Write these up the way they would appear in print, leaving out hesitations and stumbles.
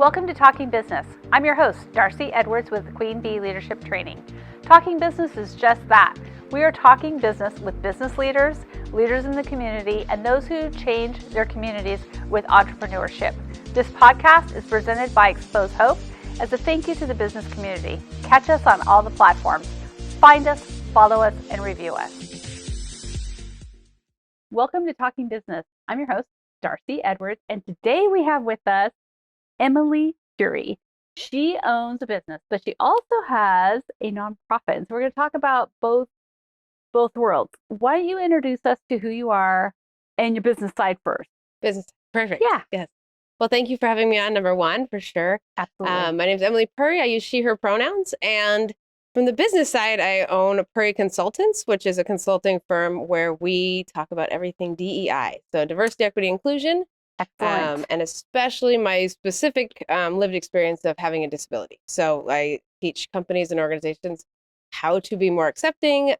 Welcome to Talking Business. I'm your host, Darcey Edwards with Queen Bee Leadership Training. Talking Business is just that. We are talking business with business leaders, leaders in the community, and those who change their communities with entrepreneurship. This podcast is presented by Xpose Hope as a thank you to the business community. Catch us on all the platforms. Find us, follow us, and review us. Welcome to Talking Business. I'm your host, Darcey Edwards, and today we have with us Emily Purry. She owns a business, but she also has a nonprofit. So we're going to talk about both worlds. Why don't you introduce us to who you are and your business side first? Business. Perfect. Yeah. Yes. Well, thank you for having me on, number one, for sure. Absolutely. My name is Emily Purry. I use she, her pronouns. And from the business side, I own Purry Consultants, which is a consulting firm where we talk about everything DEI. So diversity, equity, inclusion. Excellent. And especially my specific lived experience of having a disability. So I teach companies and organizations how to be more accepting,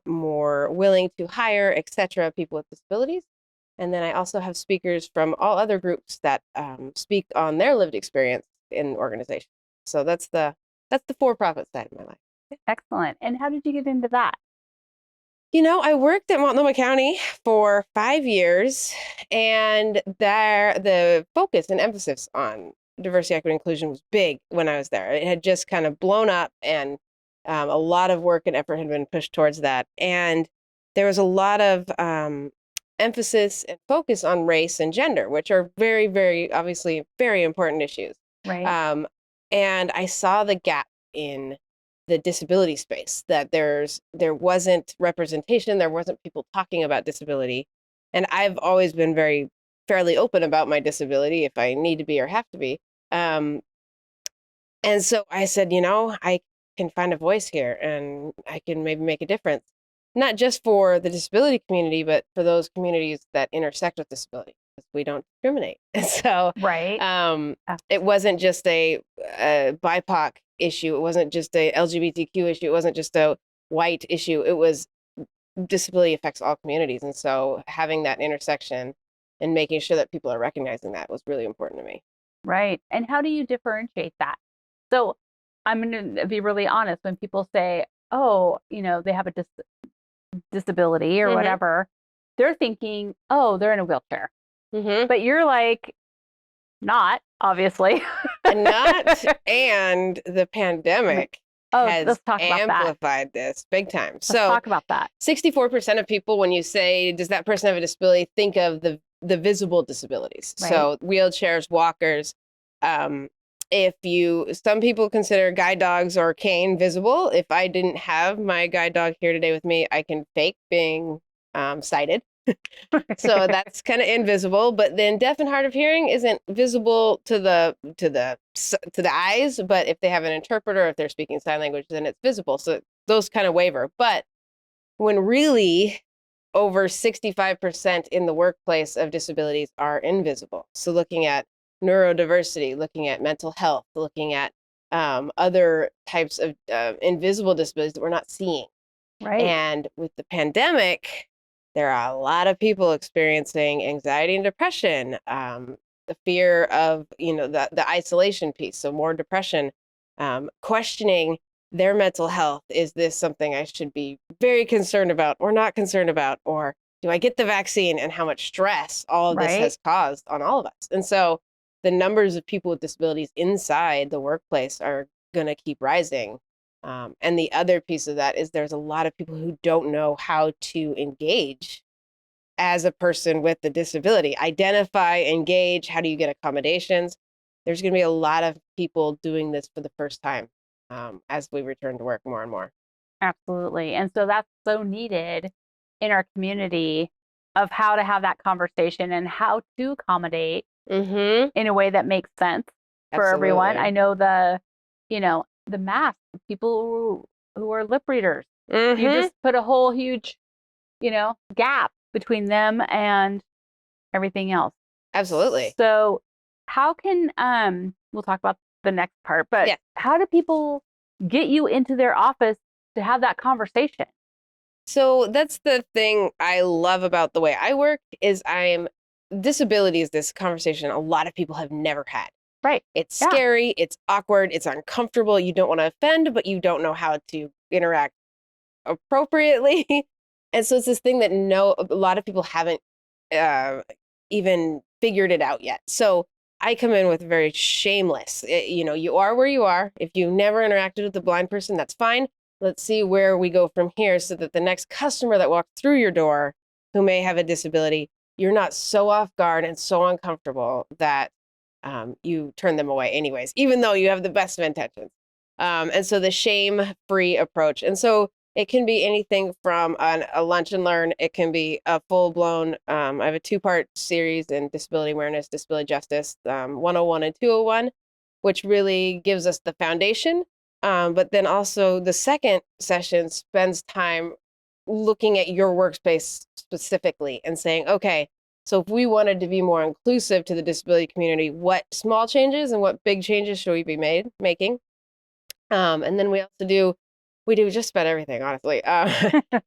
more willing to hire, etc., people with disabilities. And then I also have speakers from all other groups that speak on their lived experience in organizations. So that's the for-profit side of my life. Excellent. And how did you get into that? You know, I worked at Multnomah County for 5 years, and there the focus and emphasis on diversity, equity, inclusion was big when I was there. It had just kind of blown up, and a lot of work and effort had been pushed towards that. And there was a lot of emphasis and focus on race and gender, which are very, very, obviously, very important issues. Right. And I saw the gap in the disability space, that there wasn't representation, there wasn't people talking about disability. And I've always been fairly open about my disability if I need to be or have to be. And so I said, I can find a voice here and I can maybe make a difference, not just for the disability community, but for those communities that intersect with disability, because we don't discriminate. So Right. It wasn't just a BIPOC issue. It wasn't just a LGBTQ issue. It wasn't just a white issue. It was disability affects all communities. And so having that intersection and making sure that people are recognizing that was really important to me. Right. And how do you differentiate that? So I'm going to be really honest. When people say, oh, they have a disability or whatever, they're thinking, oh, they're in a wheelchair. But you're like, not, obviously. Not, and the pandemic has amplified this big time. Let's talk about that. 64% of people, when you say, does that person have a disability, think of the visible disabilities. Right. So wheelchairs, walkers. Some people consider guide dogs or cane visible. If I didn't have my guide dog here today with me, I can fake being sighted. So that's kind of invisible. But then deaf and hard of hearing isn't visible to the eyes, but if they have an interpreter, if they're speaking sign language, then it's visible. So those kind of waver. But when really over 65% in the workplace of disabilities are invisible. So looking at neurodiversity, looking at mental health, looking at other types of invisible disabilities that we're not seeing. Right. And with the pandemic, there are a lot of people experiencing anxiety and depression, the fear of, the isolation piece. So more depression, questioning their mental health. Is this something I should be very concerned about or not concerned about? Or do I get the vaccine? And how much stress all of this has caused on all of us. And so the numbers of people with disabilities inside the workplace are going to keep rising. And the other piece of that is there's a lot of people who don't know how to engage as a person with a disability. Identify, engage, how do you get accommodations? There's going to be a lot of people doing this for the first time as we return to work more and more. Absolutely. And so that's so needed in our community of how to have that conversation and how to accommodate in a way that makes sense for everyone. I know the mask, people who are lip readers, you just put a whole huge, gap between them and everything else. Absolutely. So how can, we'll talk about the next part, but how do people get you into their office to have that conversation? So that's the thing I love about the way I work is disability is this conversation a lot of people have never had. Right. It's Yeah. scary, it's awkward, it's uncomfortable. You don't want to offend, but you don't know how to interact appropriately. And so it's this thing that a lot of people haven't even figured it out yet. So I come in with very shameless, you are where you are. If you never interacted with a blind person, that's fine. Let's see where we go from here so that the next customer that walks through your door who may have a disability, you're not so off guard and so uncomfortable that you turn them away anyways, even though you have the best of intentions. And so the shame-free approach. And so it can be anything from a lunch and learn. It can be a full-blown, I have a 2-part series in disability awareness, disability justice, 101 and 201, which really gives us the foundation. But then also the second session spends time looking at your workspace specifically and saying, okay, so if we wanted to be more inclusive to the disability community, what small changes and what big changes should we be making? And then we also we do just about everything, honestly.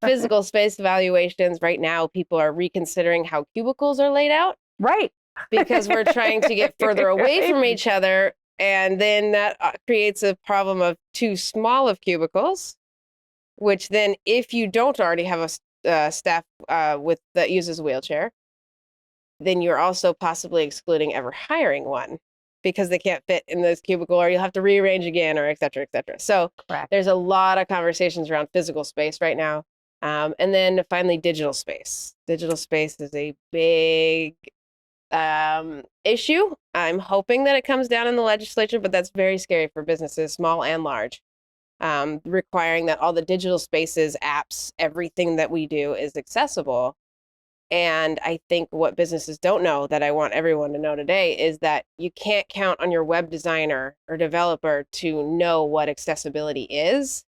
Physical space evaluations. Right now, people are reconsidering how cubicles are laid out. Right. Because we're trying to get further away from each other. And then that creates a problem of too small of cubicles, which then if you don't already have a staff that uses a wheelchair, then you're also possibly excluding ever hiring one because they can't fit in this cubicle, or you'll have to rearrange again, or et cetera, et cetera. So Correct. There's a lot of conversations around physical space right now. And then finally, digital space. Digital space is a big issue. I'm hoping that it comes down in the legislature, but that's very scary for businesses, small and large, requiring that all the digital spaces, apps, everything that we do is accessible. And I think what businesses don't know that I want everyone to know today is that you can't count on your web designer or developer to know what accessibility is.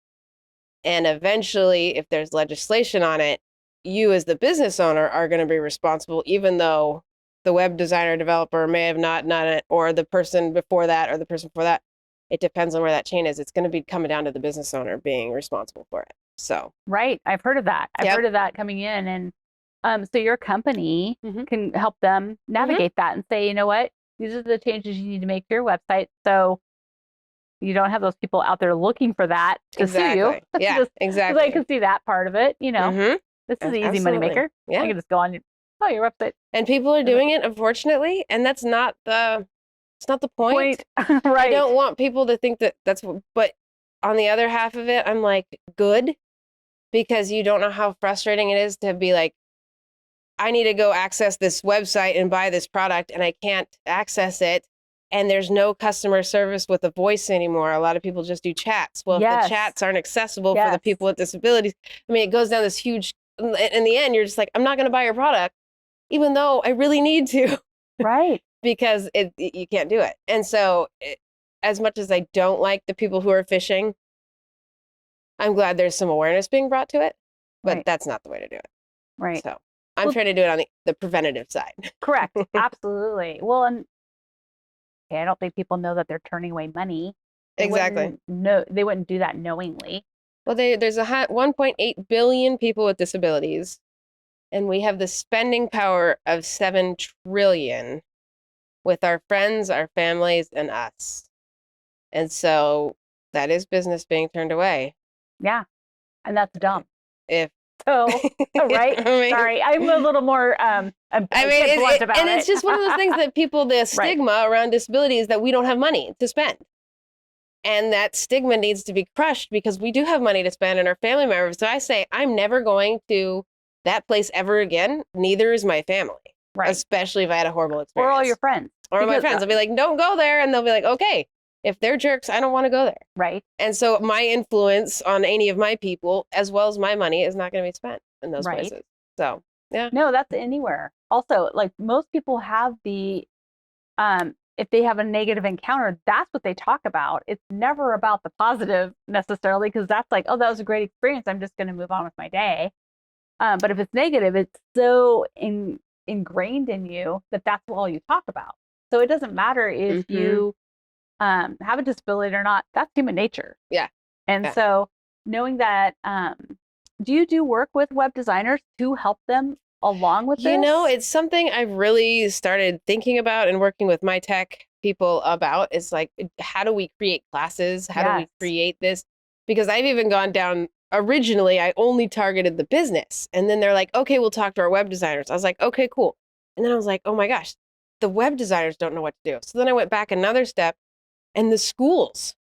And eventually, if there's legislation on it, you as the business owner are going to be responsible, even though the web designer developer may have not done it, or the person before that, or the person before that. It depends on where that chain is. It's going to be coming down to the business owner being responsible for it. So right. I've heard of that. I've heard of that coming in. And so your company can help them navigate that and say, you know what, these are the changes you need to make to your website. So you don't have those people out there looking for that to sue you. Yeah, exactly. I can see that part of it. This is an easy moneymaker. Yeah. I can just go on your website. And people are doing it, unfortunately, and that's not the point. Right. I don't want people to think that but on the other half of it, I'm like, good, because you don't know how frustrating it is to be like, I need to go access this website and buy this product, and I can't access it. And there's no customer service with a voice anymore. A lot of people just do chats. Well, if the chats aren't accessible for the people with disabilities, I mean, it goes down this huge, in the end, you're just like, I'm not going to buy your product, even though I really need to. Right. Because you can't do it. And so as much as I don't like the people who are phishing, I'm glad there's some awareness being brought to it, but that's not the way to do it. Right. So I'm trying to do it on the preventative side. Correct. Absolutely. Well, and I don't think people know that they're turning away money. Exactly. No, they wouldn't do that knowingly. Well, there's 1.8 billion people with disabilities, and we have the spending power of 7 trillion with our friends, our families, and us. And so that is business being turned away. Yeah. And that's dumb. Right? Sorry. I'm a little more blunt about it. It's just one of those things that people, the stigma around disability is that we don't have money to spend. And that stigma needs to be crushed because we do have money to spend and our family members. So I say, I'm never going to that place ever again. Neither is my family. Right. Especially if I had a horrible experience. Or all your friends. Or my friends. I'll be like, don't go there. And they'll be like, okay, if they're jerks, I don't want to go there. Right. And so my influence on any of my people, as well as my money, is not going to be spent in those places. So, yeah. No, that's anywhere. Also, like most people have if they have a negative encounter, that's what they talk about. It's never about the positive necessarily, because that's like, oh, that was a great experience. I'm just going to move on with my day. But if it's negative, it's so ingrained in you that that's all you talk about. So it doesn't matter if you have a disability or not. That's human nature. Yeah. And so knowing that, do you do work with web designers to help them along with this? It's something I've really started thinking about and working with my tech people about is like, how do we create classes? How do we Yes. create this? Because I've even gone down, originally, I only targeted the business. And then they're like, okay, we'll talk to our web designers. I was like, okay, cool. And then I was like, oh my gosh, the web designers don't know what to do. So then I went back another step, and the schools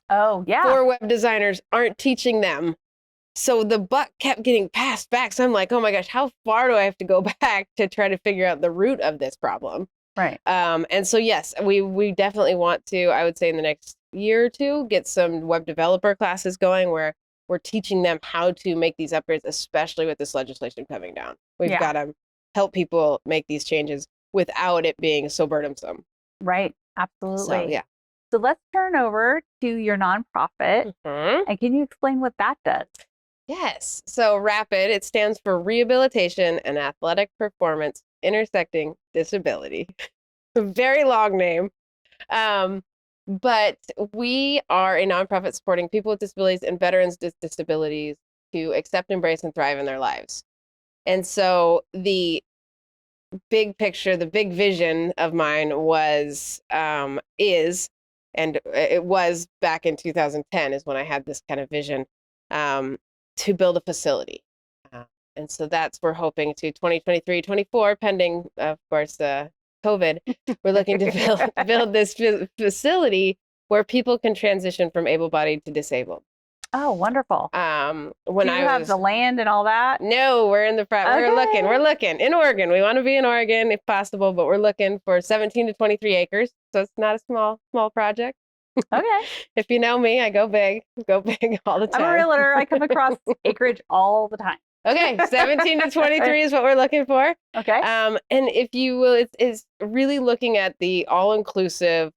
Oh, yeah. for web designers aren't teaching them. So the buck kept getting passed back. So I'm like, oh my gosh, how far do I have to go back to try to figure out the root of this problem? Right. And so, yes, we definitely want to, I would say in the next year or two, get some web developer classes going where we're teaching them how to make these upgrades, especially with this legislation coming down. We've Yeah. got to help people make these changes without it being so burdensome. Right. Absolutely. So, yeah. So let's turn over to your nonprofit. Mhm. And can you explain what that does? Yes. So RAPID, it stands for Rehabilitation and Athletic Performance Intersecting Disability. A very long name. But we are a nonprofit supporting people with disabilities and veterans with disabilities to accept, embrace, and thrive in their lives. And so the big picture, the big vision of mine was, and it was back in 2010 is when I had this kind of vision, to build a facility. And so that's, we're hoping to 2023, 24, pending, of course, COVID, we're looking to build this facility where people can transition from able-bodied to disabled. Oh, wonderful. When Do you have the land and all that? No, we're in the front. Okay. We're looking in Oregon. We want to be in Oregon if possible, but we're looking for 17 to 23 acres. So it's not a small project. Okay. If you know me, I go big all the time. I'm a realtor. I come across acreage all the time. Okay, 17 to 23 is what we're looking for. Okay. And if you will, it's really looking at the all-inclusive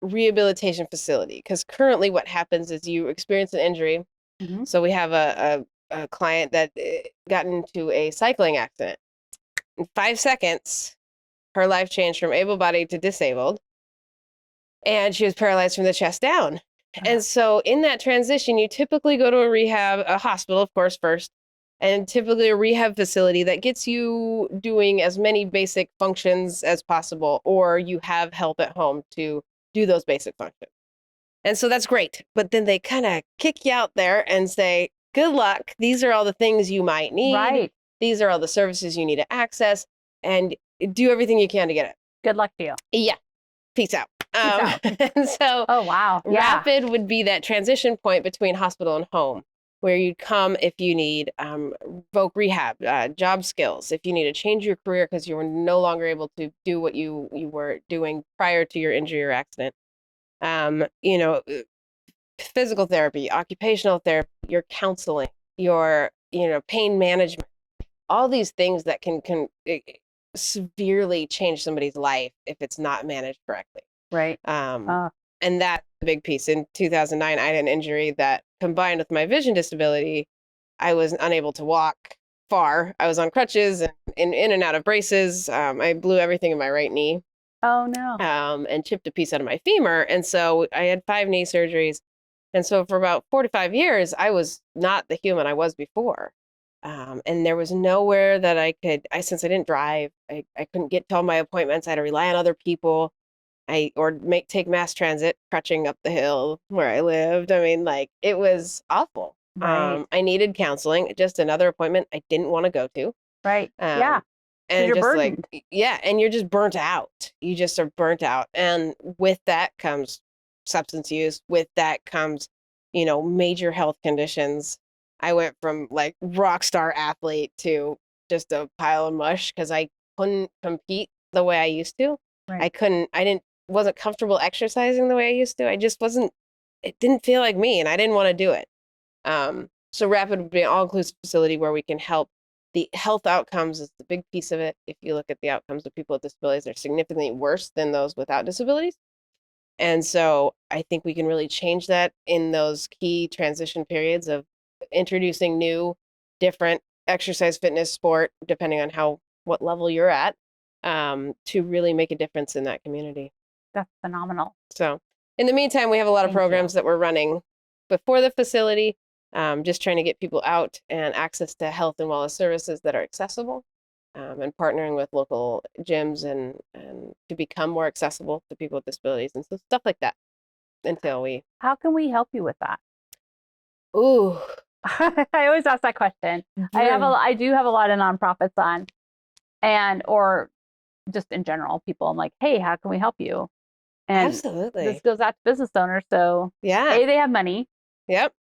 rehabilitation facility, because currently what happens is you experience an injury. Mm-hmm. So we have a client that got into a cycling accident. In 5 seconds, her life changed from able-bodied to disabled, and she was paralyzed from the chest down. And so in that transition, you typically go to a hospital, of course, first, and typically a rehab facility that gets you doing as many basic functions as possible, or you have help at home to do those basic functions. And so that's great. But then they kind of kick you out there and say, good luck. These are all the things you might need. Right. These are all the services you need to access, and do everything you can to get it. Good luck to you. Yeah. Peace out. out. And so Oh, wow. Yeah. RAPID would be that transition point between hospital and home, where you'd come if you need voc rehab, job skills, if you need to change your career because you were no longer able to do what you were doing prior to your injury or accident. Physical therapy, occupational therapy, your counseling, your pain management, all these things that can severely change somebody's life if it's not managed correctly. Right. And that's a big piece. In 2009, I had an injury that combined with my vision disability, I was unable to walk far. I was on crutches and in and out of braces. I blew everything in my right knee. Oh, no. And chipped a piece out of my femur. And so I had 5 knee surgeries. And so for about 45 years, I was not the human I was before. And there was nowhere that since I didn't drive, I couldn't get to all my appointments. I had to rely on other people. Take mass transit, crutching up the hill where I lived. I mean, like, it was awful. Right. I needed counseling, just another appointment I didn't want to go to. Right. Yeah. And you're just burdened. and you're just burnt out. You just are burnt out. And with that comes substance use. With that comes, major health conditions. I went from like rock star athlete to just a pile of mush because I couldn't compete the way I used to. Right. Wasn't comfortable exercising the way I used to. It didn't feel like me, and I didn't want to do it. So RAPID would be an all-inclusive facility where we can help. The health outcomes is the big piece of it. If you look at the outcomes of people with disabilities, they're significantly worse than those without disabilities. And so I think we can really change that in those key transition periods of introducing new, different exercise, fitness, sport, depending on what level you're at, to really make a difference in that community. That's phenomenal. So in the meantime, we have a lot of programs that we're running before the facility, just trying to get people out and access to health and wellness services that are accessible. and partnering with local gyms and to become more accessible to people with disabilities and so stuff like that until we. How can we help you with that? Ooh. I always ask that question. I do have a lot of nonprofits on, or just in general, people. I'm like, hey, how can we help you? And absolutely, this goes out to business owners. So yeah, they have money. Yep.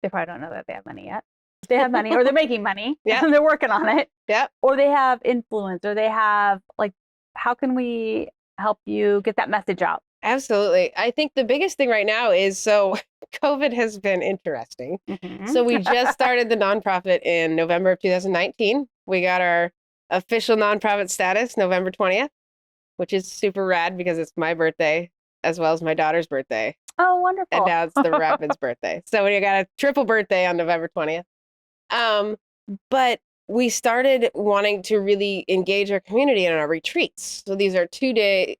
They probably don't know that they have money yet. They have money, or they're making money. Yeah, and they're working on it. Yep. Or they have influence, or they have how can we help you get that message out? Absolutely. I think the biggest thing right now is COVID has been interesting. Mm-hmm. So we just started the nonprofit in November of 2019. We got our official nonprofit status November 20th, which is super rad because it's my birthday as well as my daughter's birthday. Oh, wonderful. And now it's the Rapids' birthday. So we got a triple birthday on November 20th. But we started wanting to really engage our community in our retreats. So these are 3-day,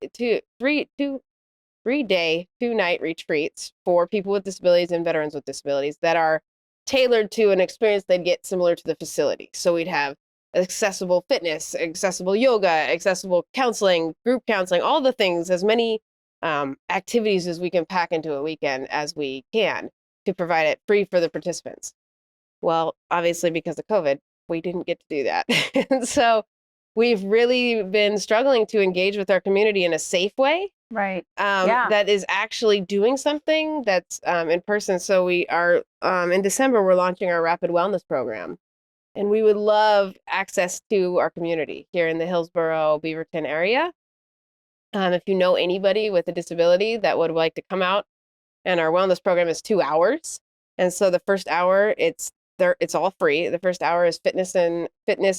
2-night retreats for people with disabilities and veterans with disabilities that are tailored to an experience they'd get similar to the facility. So we'd have accessible fitness, accessible yoga, accessible counseling, group counseling, all the things, as many activities as we can pack into a weekend as we can to provide it free for the participants. Well, obviously, because of COVID, we didn't get to do that. And so we've really been struggling to engage with our community in a safe way. Right. That is actually doing something that's in person. So we are, in December, we're launching our Rapid Wellness Program. And we would love access to our community here in the Hillsboro, Beaverton area. If you know anybody with a disability that would like to come out, and our wellness program is 2 hours. And so the first hour, it's all free. The first hour is fitness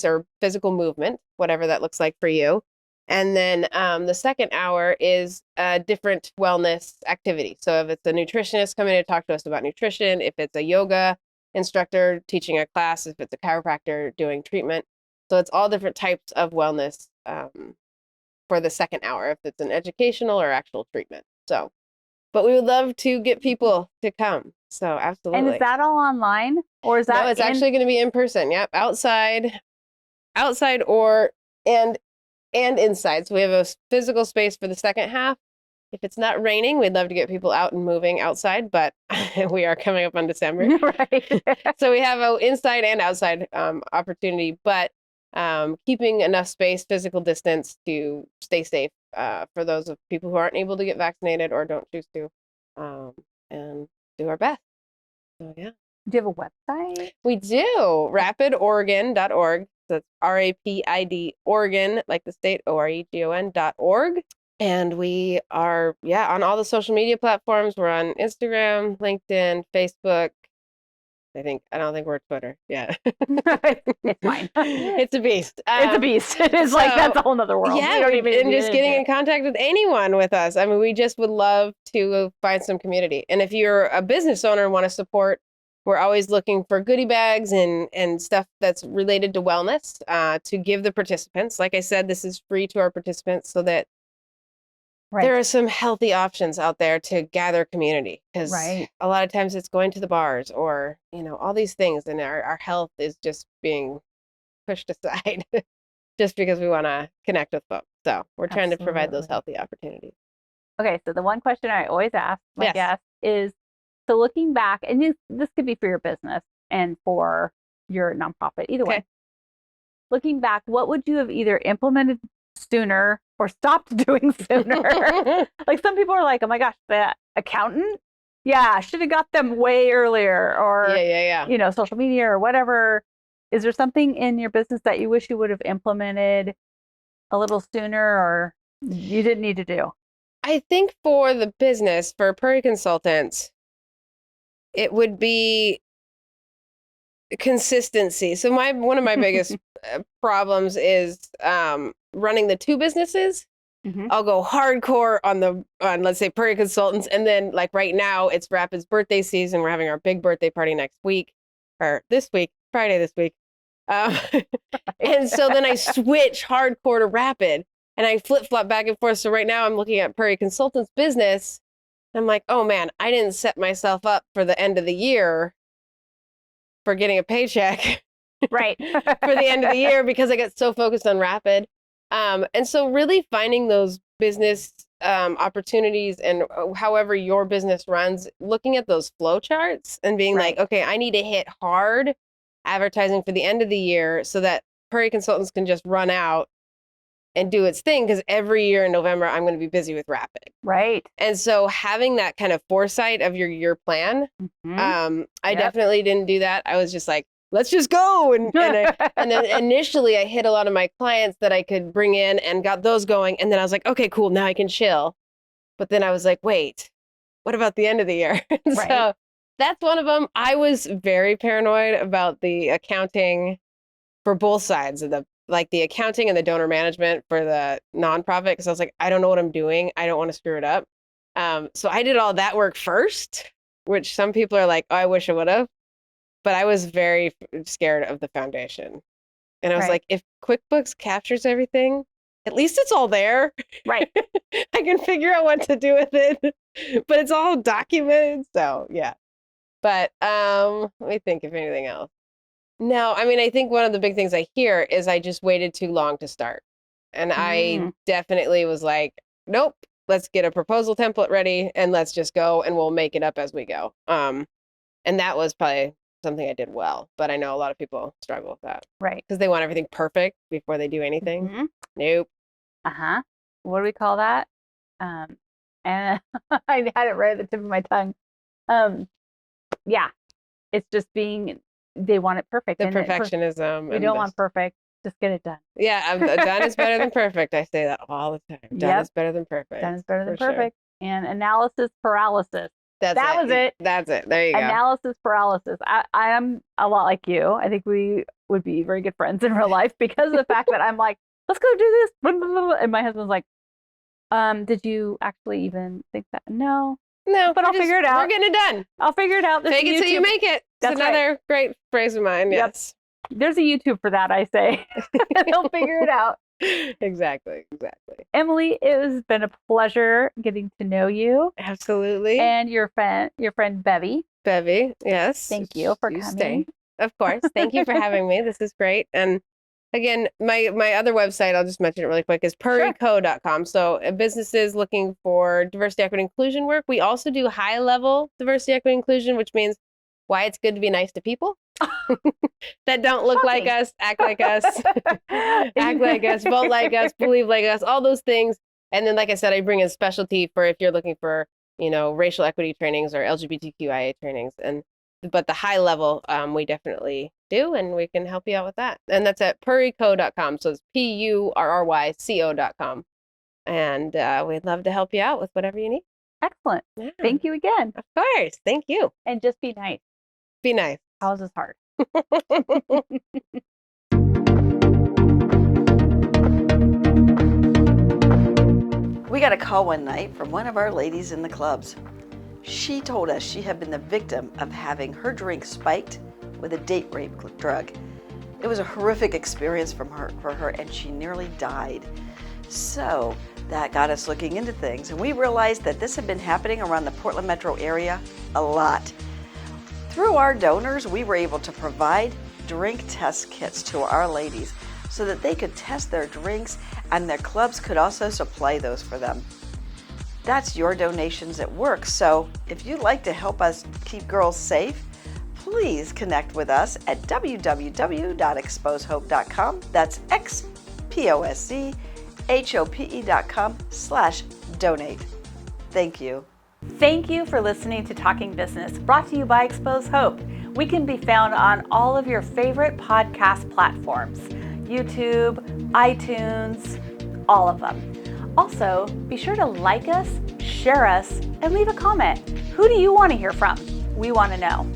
or physical movement, whatever that looks like for you. And then the second hour is a different wellness activity. So if it's a nutritionist coming to talk to us about nutrition, if it's a yoga instructor teaching a class, if it's a chiropractor doing treatment. So it's all different types of wellness for the second hour, if it's an educational or actual treatment. So, but we would love to get people to come. So absolutely. And is that all online, or is that? No, it's actually going to be in person. Yep, outside, and inside. So we have a physical space for the second half. If it's not raining, we'd love to get people out and moving outside, but we are coming up on December. Right. So we have an inside and outside opportunity, but keeping enough space, physical distance to stay safe for those of people who aren't able to get vaccinated or don't choose to, and do our best. So, yeah. Do you have a website? We do. rapidoregon.org. So it's RAPID Oregon, like the state, OREGON.org. And we are, on all the social media platforms. We're on Instagram, LinkedIn, Facebook. I don't think we're Twitter. Yeah. It's fine. It's a beast. It's a beast. It is that's a whole nother world. Yeah. And just getting in contact with anyone with us. I mean, we just would love to find some community. And if you're a business owner and want to support, we're always looking for goodie bags and stuff that's related to wellness to give the participants. Like I said, this is free to our participants so that there are some healthy options out there to gather community, because a lot of times it's going to the bars or, all these things, and our health is just being pushed aside just because we want to connect with folks. So we're trying to provide those healthy opportunities. Okay. So the one question I always ask my guests is, so looking back, and this could be for your business and for your nonprofit, either way. Looking back, what would you have either implemented sooner or stopped doing sooner? Like some people are like, oh my gosh, the accountant, I should have got them way earlier, or social media or whatever. Is there something in your business that you wish you would have implemented a little sooner, or you didn't need to do? I think for the business, for Purry Consultants, it would be consistency. So one of my biggest problems is running the two businesses. Mm-hmm. I'll go hardcore on let's say Purry Consultants, and then like right now it's Rapid's birthday season. We're having our big birthday party next week, or Friday this week. And so then I switch hardcore to Rapid, and I flip-flop back and forth. So right now I'm looking at Purry Consultants business. I'm like, oh man, I didn't set myself up for the end of the year for getting a paycheck Right. for the end of the year because I got so focused on Rapid. And so really finding those business opportunities and however your business runs, looking at those flow charts and being Right. like, okay, I need to hit hard advertising for the end of the year so that Purry consultants can just run out and do its thing, because every year in November, I'm going to be busy with Rapid. Right. And so having that kind of foresight of your year plan, I definitely didn't do that. I was just like, let's just go. And then initially I hit a lot of my clients that I could bring in and got those going. And then I was like, okay, cool. Now I can chill. But then I was like, wait, what about the end of the year? Right. So that's one of them. I was very paranoid about the accounting for both sides of the accounting and the donor management for the nonprofit. Cause I was like, I don't know what I'm doing. I don't want to screw it up. So I did all that work first, which some people are like, oh, I wish I would have. But I was very scared of the foundation. And I was like, if QuickBooks captures everything, at least it's all there. Right. I can figure out what to do with it, but it's all documented. So yeah. But let me think of anything else. No, I mean, I think one of the big things I hear is I just waited too long to start. And I definitely was like, nope, let's get a proposal template ready and let's just go and we'll make it up as we go. And that was probably something I did well, but I know a lot of people struggle with that. Right. Because they want everything perfect before they do anything. Nope. What do we call that? And I had it right at the tip of my tongue. Yeah. It's just they want it perfect. The perfectionism. We don't want perfect. Just get it done. Yeah. Done is better than perfect. I say that all the time. Done is better than perfect. Done is better than perfect. Sure. And analysis paralysis. That was it. That's it. There you go. Analysis paralysis. I am a lot like you. I think we would be very good friends in real life because of the fact that I'm like, let's go do this. And my husband's like, did you actually even think that? No, but I'll figure it out. We're getting it done. I'll figure it out. Fake it till you make it. That's another great phrase of mine. Yes. Yep. There's a YouTube for that, I say. They'll figure it out. Exactly. Emily, it has been a pleasure getting to know you. Absolutely. And your friend Bevy. Bevy, yes. Thank you for coming. Stay. Of course. Thank you for having me. This is great. And again, my other website, I'll just mention it really quick, is purryco.com. So businesses looking for diversity, equity, inclusion work. We also do high-level diversity, equity, inclusion, which means why it's good to be nice to people that don't look like us, act like us, act like us, vote like us, believe like us, all those things. And then, like I said, I bring in specialty for if you're looking for, racial equity trainings or LGBTQIA trainings. But the high level, we definitely do, and we can help you out with that. And that's at purryco.com. So it's PURRYCO.com. And we'd love to help you out with whatever you need. Excellent. Yeah. Thank you again. Of course. Thank you. And just be nice. Be nice. How's this hard? We got a call one night from one of our ladies in the clubs. She told us she had been the victim of having her drink spiked with a date rape drug. It was a horrific experience for her, and she nearly died. So that got us looking into things, and we realized that this had been happening around the Portland metro area a lot. Through our donors, we were able to provide drink test kits to our ladies so that they could test their drinks, and their clubs could also supply those for them. That's your donations at work, so if you'd like to help us keep girls safe, please connect with us at www.xposehope.com. That's xposehope.com/donate. Thank you. Thank you for listening to Talking Business, brought to you by Xpose Hope. We can be found on all of your favorite podcast platforms, YouTube, iTunes, all of them. Also, be sure to like us, share us, and leave a comment. Who do you want to hear from? We want to know.